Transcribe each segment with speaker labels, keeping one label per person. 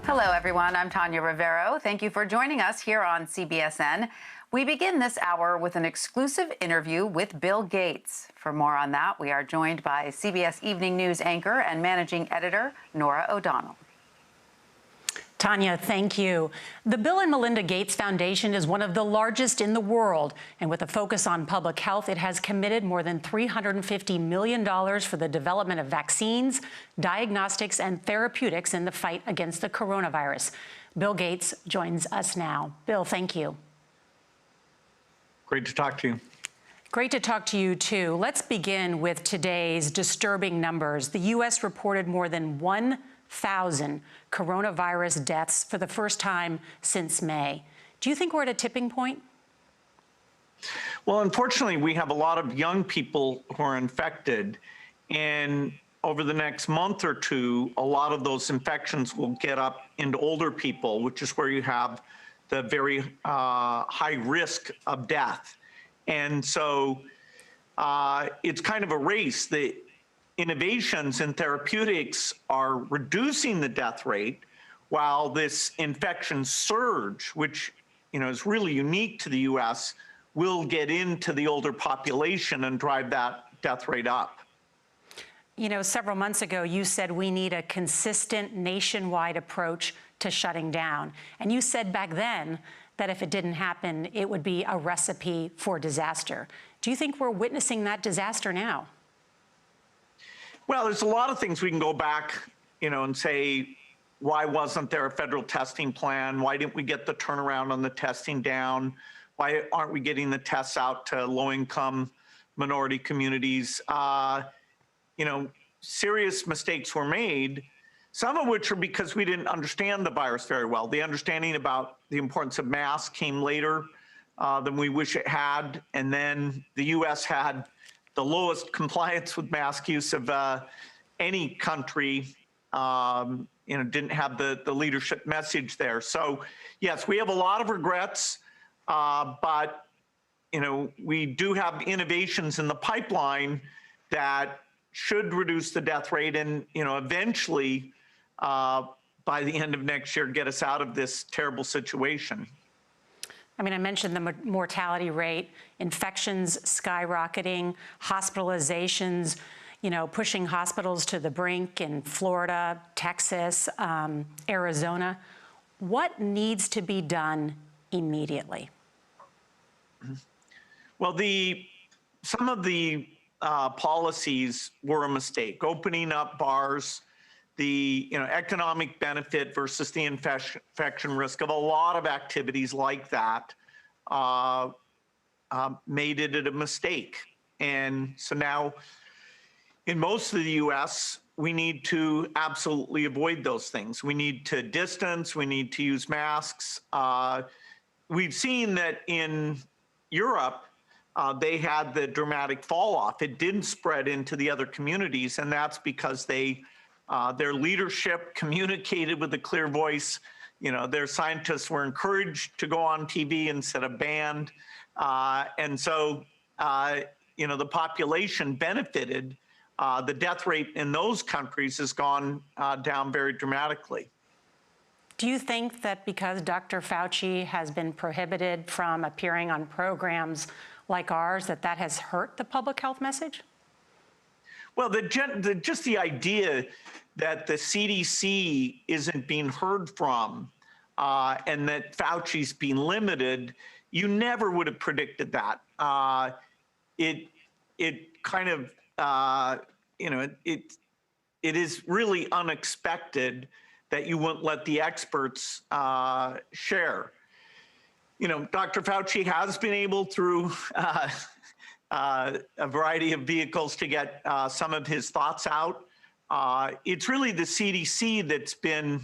Speaker 1: Hello, everyone. I'm Tanya Rivero. Thank you for joining us here on CBSN. We begin this hour with an exclusive interview with Bill Gates. For more on that, we are joined by CBS Evening News anchor and managing editor, Norah O'Donnell.
Speaker 2: Tanya, thank you. The Bill and Melinda Gates Foundation is one of the largest in the world, and with a focus on public health, it has committed more than $350 million for the development of vaccines, diagnostics, and therapeutics in the fight against the coronavirus. Bill Gates joins us now. Bill, thank you.
Speaker 3: Great to talk to you.
Speaker 2: Great to talk to you, too. Let's begin with today's disturbing numbers. The U.S. reported more than 1,000 coronavirus deaths for the first time since May. Do you think we're at a tipping point?
Speaker 3: Well, unfortunately, we have a lot of young people who are infected, and over the next month or two, a lot of those infections will get up into older people, which is where you have the very high risk of death. And so it's kind of a race. The innovations in therapeutics are reducing the death rate, while this infection surge, which is really unique to the U.S., will get into the older population and drive that death rate up.
Speaker 2: Several months ago, you said we need a consistent nationwide approach to shutting down. And you said back then that if it didn't happen, it would be a recipe for disaster. Do you think we're witnessing that disaster now?
Speaker 3: Well, there's a lot of things we can go back, and say, why wasn't there a federal testing plan? Why didn't we get the turnaround on the testing down? Why aren't we getting the tests out to low-income minority communities? Serious mistakes were made, some of which are because we didn't understand the virus very well. The understanding about the importance of masks came later than we wish it had. And then the U.S. had the lowest compliance with mask use of any country, didn't have the leadership message there. So, yes, we have a lot of regrets, but, we do have innovations in the pipeline that should reduce the death rate and, eventually, by the end of next year, get us out of this terrible situation.
Speaker 2: I mentioned the mortality rate, infections skyrocketing, hospitalizations, pushing hospitals to the brink in Florida, Texas, Arizona. What needs to be done immediately? Well,
Speaker 3: some of the policies were a mistake. Opening up bars, the economic benefit versus the infection risk of a lot of activities like that made it a mistake. And so now in most of the U.S., we need to absolutely avoid those things. We need to distance, we need to use masks. We've seen that in Europe, they had the dramatic fall off. It didn't spread into the other communities, and that's because their leadership communicated with a clear voice. Their scientists were encouraged to go on TV instead of banned. And so, the population benefited. The death rate in those countries has gone down very dramatically.
Speaker 2: Do you think that because Dr. Fauci has been prohibited from appearing on programs like ours, that has hurt the public health message?
Speaker 3: Well, just the idea that the CDC isn't being heard from and that Fauci's being limited, you never would have predicted that. It kind of, it is really unexpected that you wouldn't let the experts share. Dr. Fauci has been able through a variety of vehicles to get some of his thoughts out. It's really the CDC that's been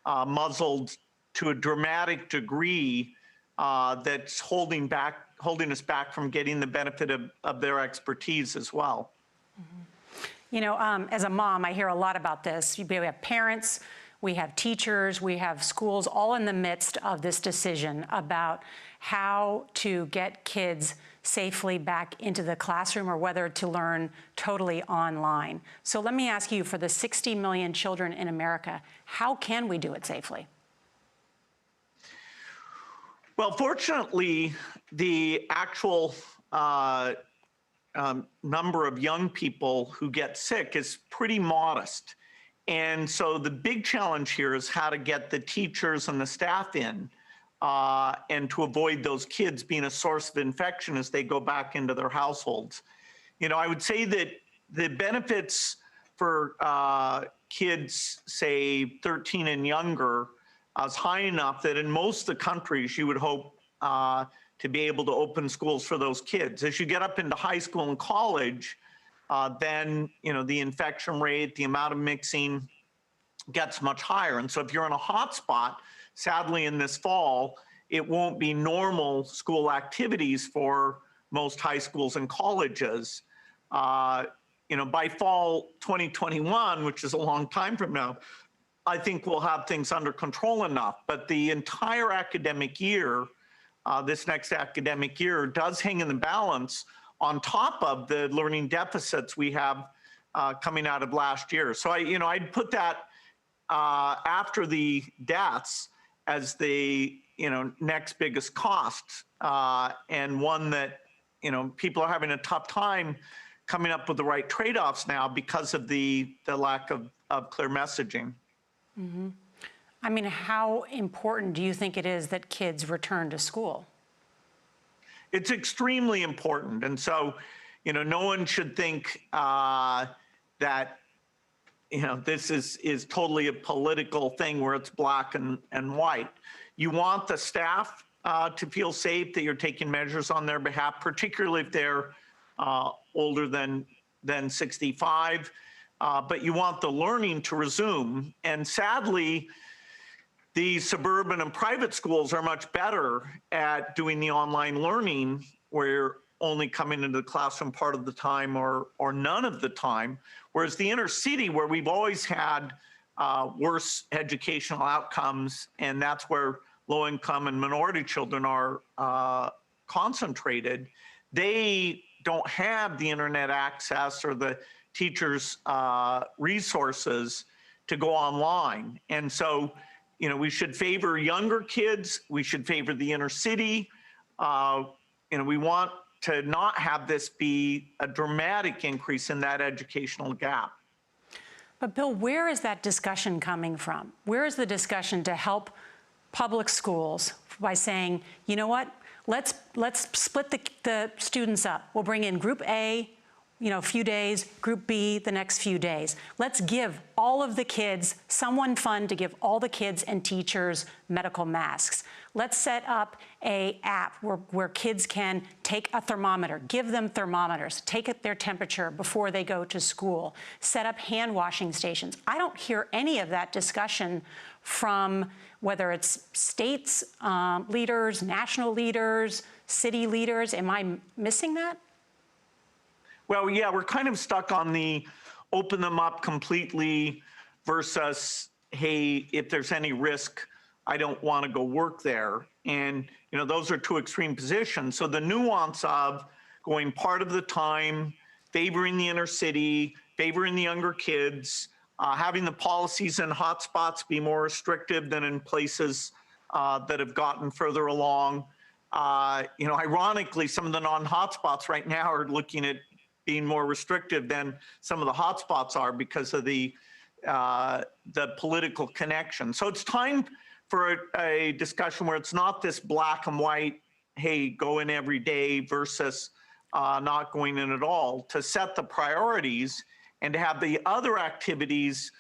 Speaker 3: muzzled to a dramatic degree that's holding us back from getting the benefit of their expertise as well.
Speaker 2: Mm-hmm. As a mom, I hear a lot about this. We have parents, we have teachers, we have schools all in the midst of this decision about how to get kids safely back into the classroom or whether to learn totally online. So let me ask you, for the 60 million children in America, how can we do it safely?
Speaker 3: Well, fortunately, the actual number of young people who get sick is pretty modest. And so the big challenge here is how to get the teachers and the staff in and to avoid those kids being a source of infection as they go back into their households. You know, I would say that the benefits for kids, say 13 and younger, is high enough that in most of the countries you would hope to be able to open schools for those kids. As you get up into high school and college, then the infection rate, the amount of mixing gets much higher. And so if you're in a hot spot, sadly in this fall, it won't be normal school activities for most high schools and colleges. By fall 2021, which is a long time from now, I think we'll have things under control enough. But the entire academic year, this next academic year, does hang in the balance on top of the learning deficits we have coming out of last year. So I'd put that after the deaths as the next biggest cost, and one that people are having a tough time coming up with the right trade-offs now because of the lack of clear messaging.
Speaker 2: Mm-hmm. I mean, how important do you think it is that kids return to school?
Speaker 3: It's extremely important. And so, no one should think that, this is totally a political thing where it's black and white. You want the staff to feel safe, that you're taking measures on their behalf, particularly if they're older than 65. But you want the learning to resume. And sadly, the suburban and private schools are much better at doing the online learning, where you're only coming into the classroom part of the time or none of the time. Whereas the inner city, where we've always had worse educational outcomes, and that's where low-income and minority children are concentrated, they don't have the internet access or the teachers' resources to go online. And so, we should favor younger kids. We should favor the inner city. We want to not have this be a dramatic increase in that educational gap.
Speaker 2: But Bill, where is that discussion coming from? Where is the discussion to help public schools by saying, you know what, let's split the students up. We'll bring in group A, a few days, group B the next few days. Let's give all of the kids someone fun to give all the kids and teachers medical masks. Let's set up an app where kids can take a thermometer, give them thermometers, take their temperature before they go to school, set up hand washing stations. I don't hear any of that discussion from whether it's states leaders, national leaders, city leaders. Am I missing that?
Speaker 3: Well, yeah, we're kind of stuck on the open them up completely versus, hey, if there's any risk, I don't want to go work there. And, those are two extreme positions. So the nuance of going part of the time, favoring the inner city, favoring the younger kids, having the policies in hotspots be more restrictive than in places that have gotten further along. Ironically, some of the non-hotspots right now are looking at being more restrictive than some of the hotspots are because of the political connection. So it's time for a discussion where it's not this black and white, hey, go in every day versus not going in at all, to set the priorities and to have the other activities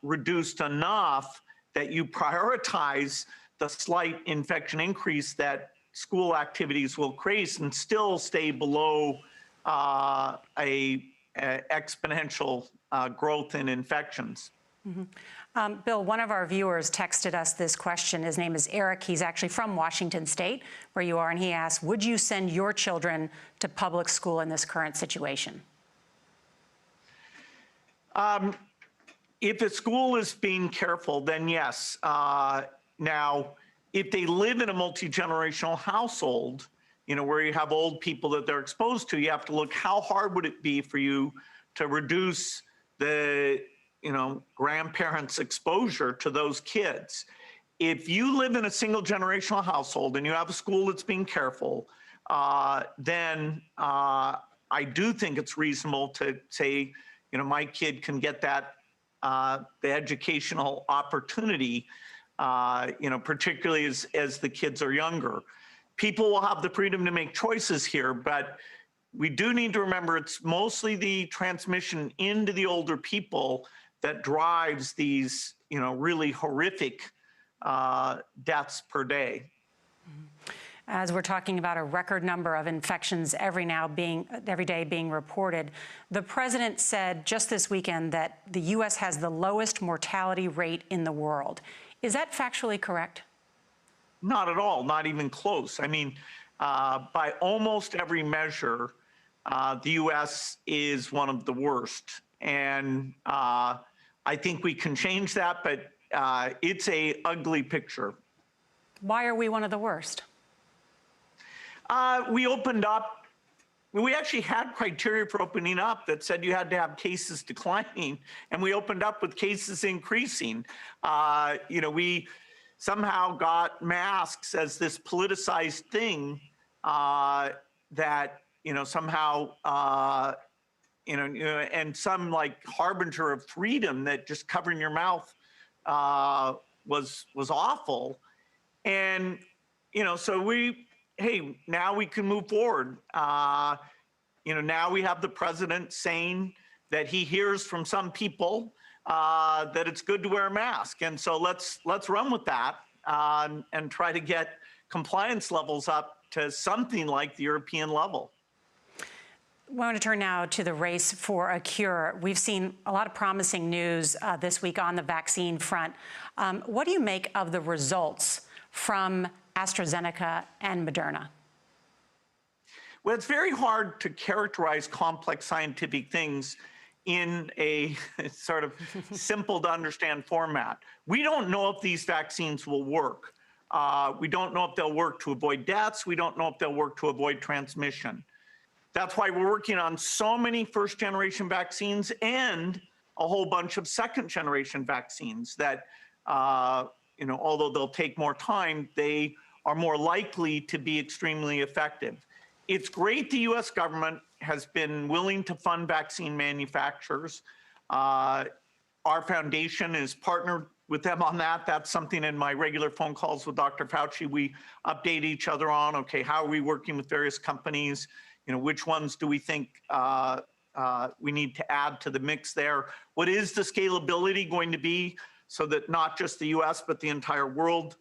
Speaker 3: reduced enough that you prioritize the slight infection increase that school activities will create and still stay below a exponential growth in infections.
Speaker 2: Mm-hmm. Bill, one of our viewers texted us this question. His name is Eric. He's actually from Washington State, where you are, and he asked, would you send your children to public school in this current situation?
Speaker 3: If a school is being careful, then yes. Now, if they live in a multi-generational household, where you have old people that they're exposed to, you have to look how hard would it be for you to reduce the, grandparents' exposure to those kids. If you live in a single generational household and you have a school that's being careful, then I do think it's reasonable to say, my kid can get that, the educational opportunity, particularly as the kids are younger. People will have the freedom to make choices here, but we do need to remember it's mostly the transmission into the older people that drives these, really horrific deaths per day.
Speaker 2: As we're talking about a record number of infections every day being reported, the president said just this weekend that the U.S. has the lowest mortality rate in the world. Is that factually correct?
Speaker 3: Not at all, not even close. I mean, by almost every measure, the U.S. is one of the worst. And I think we can change that, but it's an ugly picture.
Speaker 2: Why are we one of the worst?
Speaker 3: We opened up. We actually had criteria for opening up that said you had to have cases declining, and we opened up with cases increasing. We somehow got masks as this politicized thing that, somehow, and some like harbinger of freedom that just covering your mouth was awful. And, so hey, now we can move forward. Now we have the president saying that he hears from some people that it's good to wear a mask. And so let's run with that and try to get compliance levels up to something like the European level.
Speaker 2: I want to turn now to the race for a cure. We've seen a lot of promising news this week on the vaccine front. What do you make of the results from AstraZeneca and Moderna?
Speaker 3: Well, it's very hard to characterize complex scientific things in a sort of simple to understand format. We don't know if these vaccines will work. We don't know if they'll work to avoid deaths. We don't know if they'll work to avoid transmission. That's why we're working on so many first-generation vaccines and a whole bunch of second-generation vaccines that, although they'll take more time, they are more likely to be extremely effective. It's great the U.S. government has been willing to fund vaccine manufacturers. Our foundation is partnered with them on that. That's something in my regular phone calls with Dr. Fauci, we update each other on, okay, how are we working with various companies? Which ones do we think we need to add to the mix there? What is the scalability going to be so that not just the U.S., but the entire world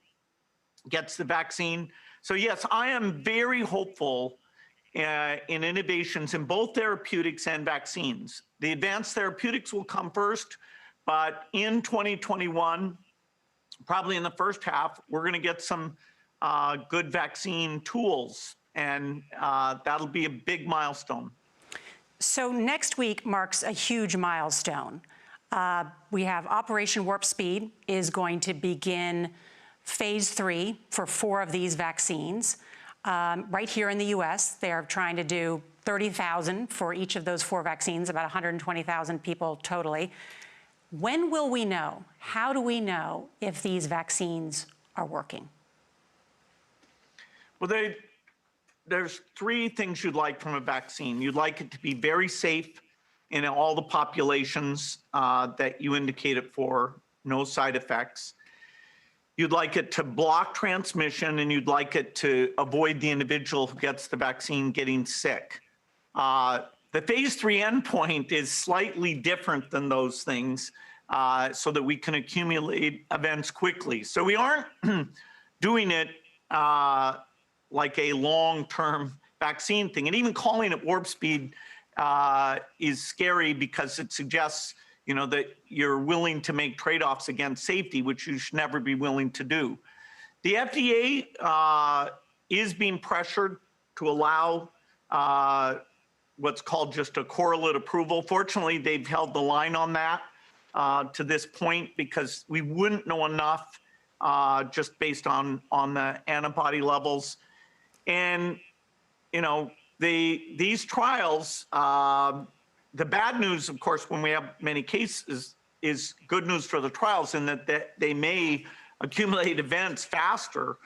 Speaker 3: gets the vaccine? So yes, I am very hopeful in innovations in both therapeutics and vaccines. The advanced therapeutics will come first, but in 2021, probably in the first half, we're going to get some good vaccine tools, and that'll be a big milestone.
Speaker 2: So next week marks a huge milestone. We have Operation Warp Speed is going to begin phase 3 for 4 of these vaccines. Right here in the U.S., they're trying to do 30,000 for each of those 4 vaccines, about 120,000 people totally. When will we know? How do we know if these vaccines are working?
Speaker 3: Well, there's 3 things you'd like from a vaccine. You'd like it to be very safe in all the populations that you indicate it for, no side effects. You'd like it to block transmission, and you'd like it to avoid the individual who gets the vaccine getting sick. The phase 3 endpoint is slightly different than those things so that we can accumulate events quickly. So we aren't doing it like a long-term vaccine thing. And even calling it warp speed is scary because it suggests, that you're willing to make trade-offs against safety, which you should never be willing to do. The FDA is being pressured to allow what's called just a correlate approval. Fortunately, they've held the line on that to this point because we wouldn't know enough just based on the antibody levels. And these trials, the bad news, of course, when we have many cases is good news for the trials in that they may accumulate events faster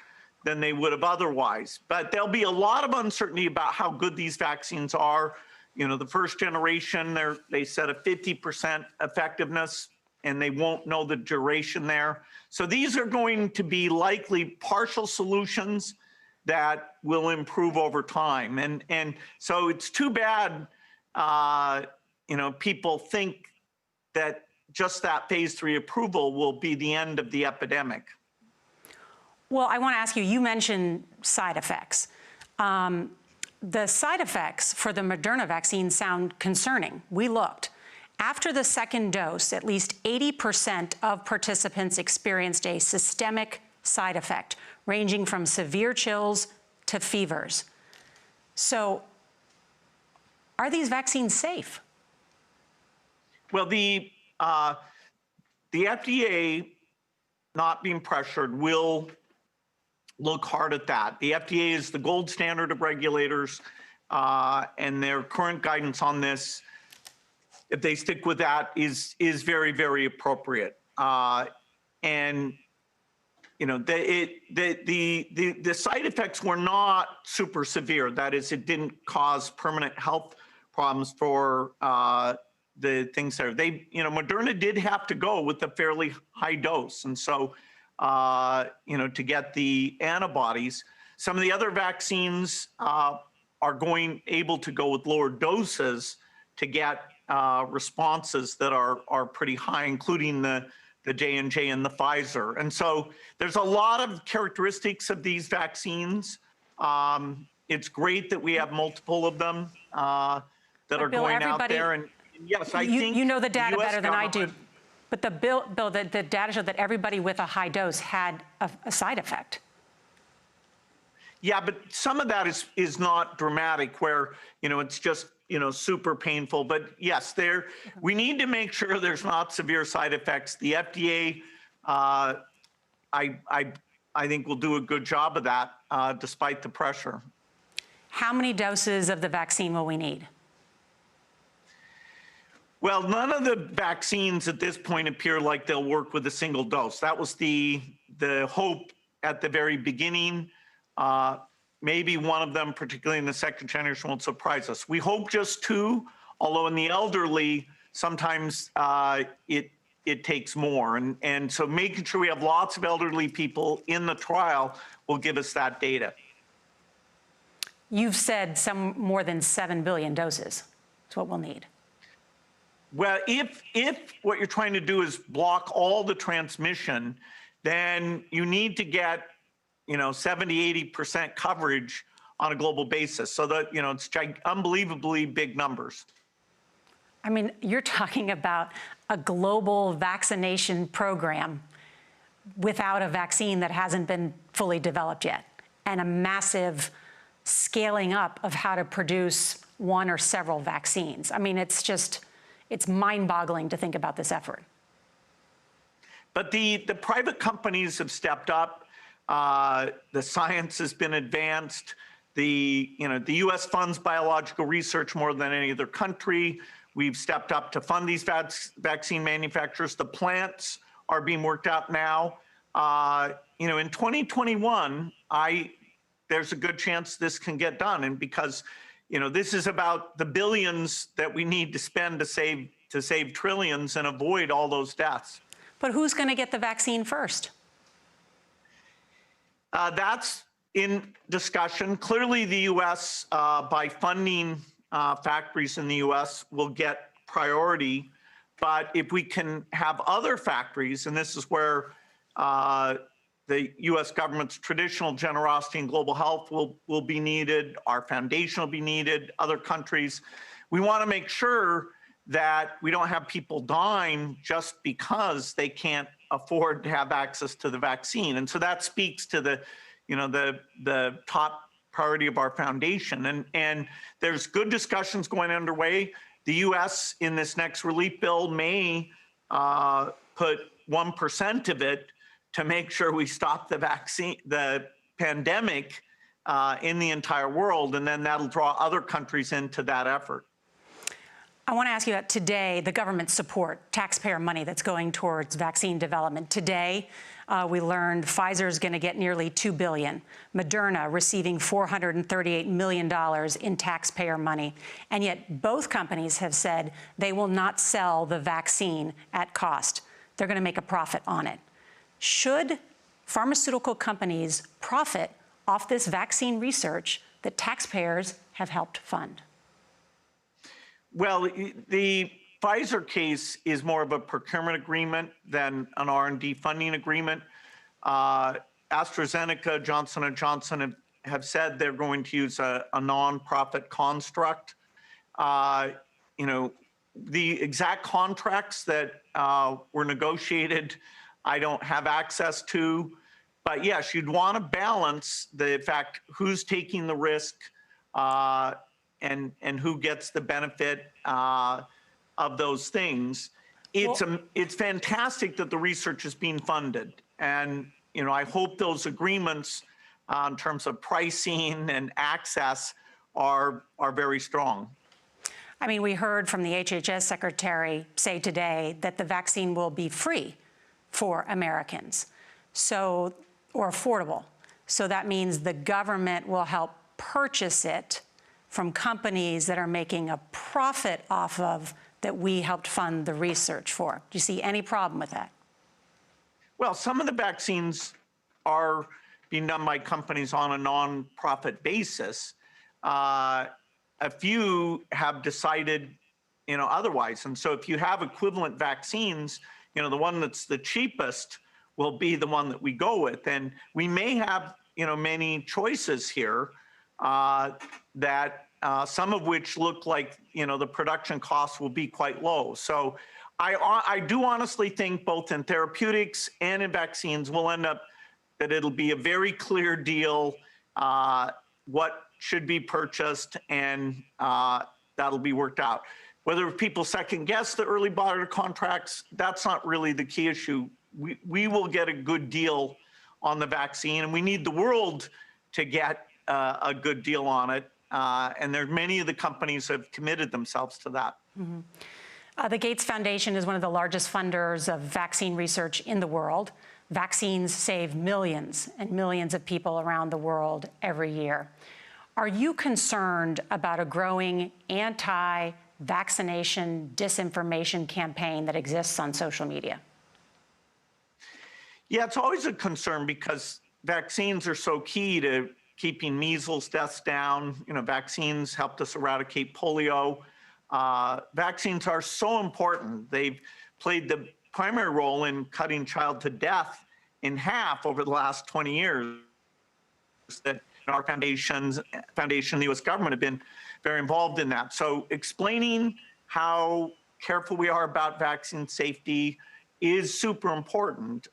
Speaker 3: than they would have otherwise. But there'll be a lot of uncertainty about how good these vaccines are. The first generation, they said a 50% effectiveness, and they won't know the duration there. So these are going to be likely partial solutions that will improve over time. And so it's too bad, people think that just that phase 3 approval will be the end of the epidemic.
Speaker 2: Well, I want to ask you, you mentioned side effects. The side effects for the Moderna vaccine sound concerning. We looked. After the second dose, at least 80% of participants experienced a systemic side effect, ranging from severe chills to fevers. So, are these vaccines safe?
Speaker 3: Well, the FDA, not being pressured, will look hard at that. The FDA is the gold standard of regulators, and their current guidance on this, if they stick with that, is very, very appropriate. And the side effects were not super severe. That is, it didn't cause permanent health problems for the things there. Moderna did have to go with a fairly high dose, and so to get the antibodies. Some of the other vaccines are able to go with lower doses to get responses that are pretty high, including the J&J and the Pfizer. And so there's a lot of characteristics of these vaccines. It's great that we have multiple of them that are
Speaker 2: Bill,
Speaker 3: going out there. And yes, I think
Speaker 2: you know the data
Speaker 3: US
Speaker 2: better than I do.
Speaker 3: government-
Speaker 2: But Bill, the data showed that everybody with a high dose had a side effect.
Speaker 3: Yeah, but some of that is not dramatic, where it's just super painful. But yes, we need to make sure there's not severe side effects. The FDA, I think, will do a good job of that, despite the pressure.
Speaker 2: How many doses of the vaccine will we need?
Speaker 3: Well, none of the vaccines at this point appear like they'll work with a single dose. That was the hope at the very beginning. Maybe one of them, particularly in the second generation, won't surprise us. We hope just 2, although in the elderly, sometimes it takes more. And so making sure we have lots of elderly people in the trial will give us that data.
Speaker 2: You've said some more than 7 billion doses. That's what we'll need.
Speaker 3: Well, if what you're trying to do is block all the transmission, then you need to get 70–80% coverage on a global basis. So that it's unbelievably big numbers.
Speaker 2: I mean, you're talking about a global vaccination program without a vaccine that hasn't been fully developed yet, and a massive scaling up of how to produce one or several vaccines. I mean, it's mind-boggling to think about this effort.
Speaker 3: But the private companies have stepped up. The science has been advanced. The U.S. funds biological research more than any other country. We've stepped up to fund these vaccine manufacturers. The plants are being worked out now. In 2021, there's a good chance this can get done, and because this is about the billions that we need to spend to save trillions and avoid all those deaths.
Speaker 2: But who's going to get the vaccine first?
Speaker 3: That's in discussion. Clearly, the U.S., by funding factories in the U.S., will get priority. But if we can have other factories, and this is where the U.S. government's traditional generosity and global health will be needed, our foundation will be needed, other countries. We want to make sure that we don't have people dying just because they can't afford to have access to the vaccine. And so that speaks to the top priority of our foundation. And there's good discussions going underway. The U.S. in this next relief bill may put 1% of it to make sure we stop the pandemic in the entire world, and then that'll draw other countries into that effort.
Speaker 2: I want to ask you about today, the government support, taxpayer money that's going towards vaccine development. Today, we learned Pfizer is going to get nearly $2 billion, Moderna receiving $438 million in taxpayer money. And yet both companies have said they will not sell the vaccine at cost. They're going to make a profit on it. Should pharmaceutical companies profit off this vaccine research that taxpayers have helped fund?
Speaker 3: Well, the Pfizer case is more of a procurement agreement than an R&D funding agreement. AstraZeneca, Johnson & Johnson have said they're going to use a nonprofit construct. You know, the exact contracts that were negotiated, I don't have access to. But yes, you'd want to balance the fact who's taking the risk and who gets the benefit of those things. It's fantastic that the research is being funded, and you know I hope those agreements in terms of pricing and access are very strong.
Speaker 2: I mean, we heard from the HHS secretary say today that the vaccine will be free for Americans, or affordable. So that means the government will help purchase it from companies that are making a profit off of that we helped fund the research for. Do you see any problem with that?
Speaker 3: Well, some of the vaccines are being done by companies on a non-profit basis. A few have decided, you know, otherwise. And so if you have equivalent vaccines, you know, the one that's the cheapest will be the one that we go with. And we may have, you know, many choices here that some of which look like, you know, the production costs will be quite low. So I do honestly think both in therapeutics and in vaccines we'll end up that it'll be a very clear deal what should be purchased, and that'll be worked out. Whether people second guess the early buyer contracts, that's not really the key issue. We will get a good deal on the vaccine, and we need the world to get a good deal on it. And there are many of the companies have committed themselves to that.
Speaker 2: Mm-hmm. The Gates Foundation is one of the largest funders of vaccine research in the world. Vaccines save millions and millions of people around the world every year. Are you concerned about a growing anti-vaccination disinformation campaign that exists on social media?
Speaker 3: Yeah, it's always a concern because vaccines are so key to keeping measles deaths down. You know, vaccines helped us eradicate polio. Vaccines are so important. They've played the primary role in cutting childhood death in half over the last 20 years. That our foundation, the U.S. government have been very involved in that. So explaining how careful we are about vaccine safety is super important.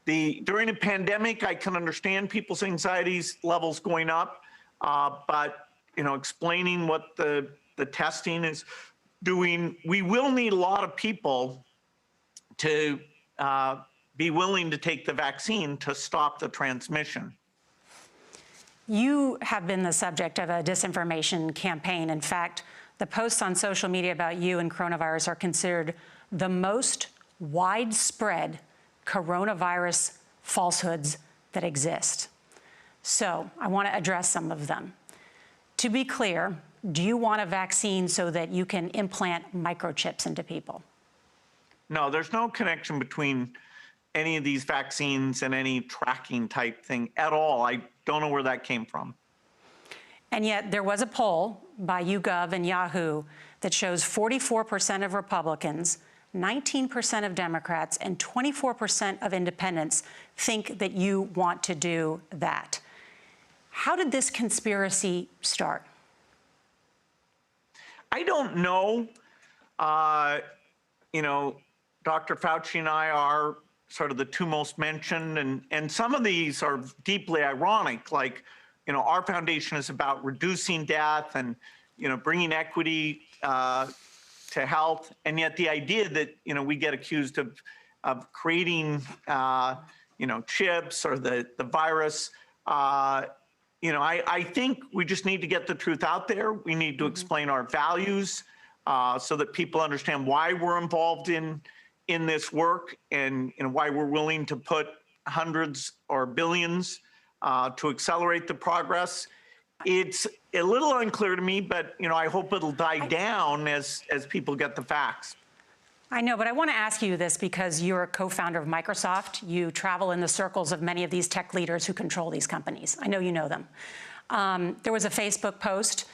Speaker 3: During a pandemic, I can understand people's anxieties levels going up, but you know, explaining what the testing is doing, we will need a lot of people to be willing to take the vaccine to stop the transmission.
Speaker 2: You have been the subject of a disinformation campaign. In fact, the posts on social media about you and coronavirus are considered the most widespread coronavirus falsehoods that exist. So I want to address some of them. To be clear, do you want a vaccine so that you can implant microchips into people?
Speaker 3: No, there's no connection between any of these vaccines and any tracking type thing at all. I don't know where that came from.
Speaker 2: And yet there was a poll by YouGov and Yahoo that shows 44% of Republicans, 19% of Democrats, and 24% of independents think that you want to do that. How did this conspiracy start?
Speaker 3: I don't know. You know, Dr. Fauci and I are sort of the two most mentioned, and some of these are deeply ironic. Like, you know, our foundation is about reducing death and, you know, bringing equity to health, and yet the idea that, you know, we get accused of creating, you know, chips or the virus I think we just need to get the truth out there. We need to explain our values so that people understand why we're involved in this work and why we're willing to put hundreds or billions to accelerate the progress. It's a little unclear to me, but I hope it'll die down as people get the facts.
Speaker 2: I know, but I want to ask you this because you're a co-founder of Microsoft. You travel in the circles of many of these tech leaders who control these companies. I know you know them. There was a Facebook post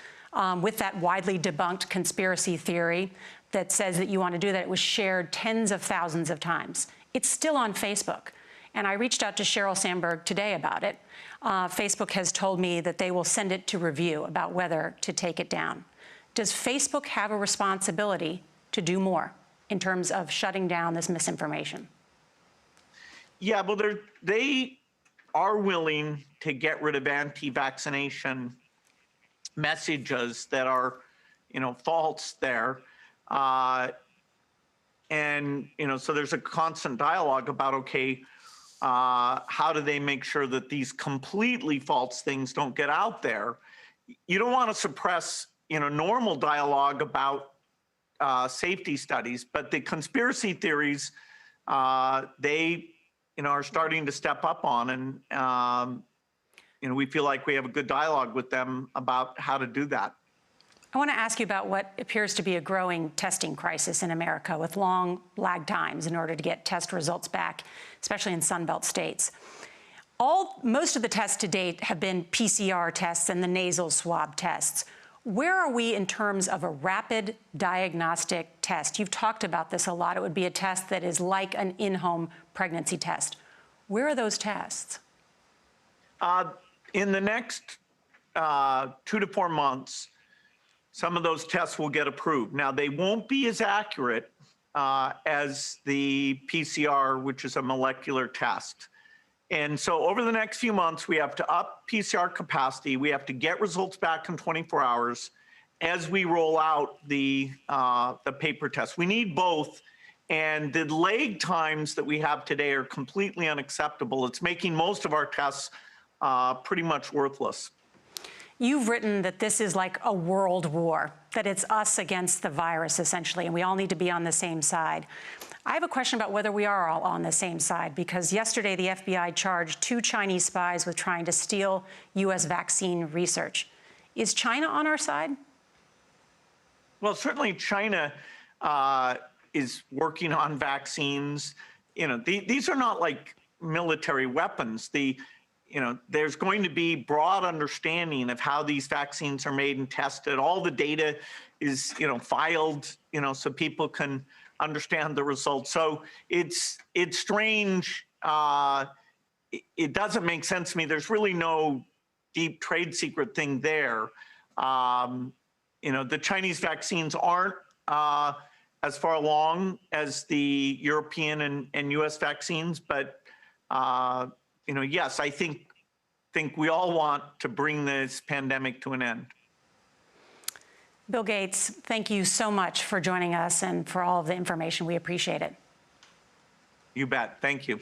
Speaker 2: with that widely debunked conspiracy theory that says that you want to do that. It was shared tens of thousands of times. It's still on Facebook. And I reached out to Sheryl Sandberg today about it. Facebook has told me that they will send it to review about whether to take it down. Does Facebook have a responsibility to do more in terms of shutting down this misinformation?
Speaker 3: Yeah, well, they are willing to get rid of anti-vaccination messages that are, false there. And, so there's a constant dialogue about, okay, how do they make sure that these completely false things don't get out there? You don't want to suppress, normal dialogue about safety studies, but the conspiracy theories, they, are starting to step up on, and we feel like we have a good dialogue with them about how to do that.
Speaker 2: I want to ask you about what appears to be a growing testing crisis in America with long lag times in order to get test results back, especially in Sunbelt states. Most of the tests to date have been PCR tests and the nasal swab tests. Where are we in terms of a rapid diagnostic test? You've talked about this a lot. It would be a test that is like an in-home pregnancy test. Where are those tests?
Speaker 3: In the next 2 to 4 months, some of those tests will get approved. Now, they won't be as accurate as the PCR, which is a molecular test. And so over the next few months, we have to up PCR capacity. We have to get results back in 24 hours as we roll out the paper test. We need both. And the lag times that we have today are completely unacceptable. It's making most of our tests pretty much worthless.
Speaker 2: You've written that this is like a world war, that it's us against the virus, essentially, and we all need to be on the same side. I have a question about whether we are all on the same side, because yesterday the FBI charged 2 Chinese spies with trying to steal U.S. vaccine research. Is China on our side?
Speaker 3: Well, certainly China is working on vaccines. These are not like military weapons. There's going to be broad understanding of how these vaccines are made and tested. All the data is, filed, so people can understand the results. So it's strange. It doesn't make sense to me. There's really no deep trade secret thing there. The Chinese vaccines aren't as far along as the European and U.S. vaccines, but yes, I think we all want to bring this pandemic to an end.
Speaker 2: Bill Gates, thank you so much for joining us and for all of the information. We appreciate it.
Speaker 3: You bet. Thank you.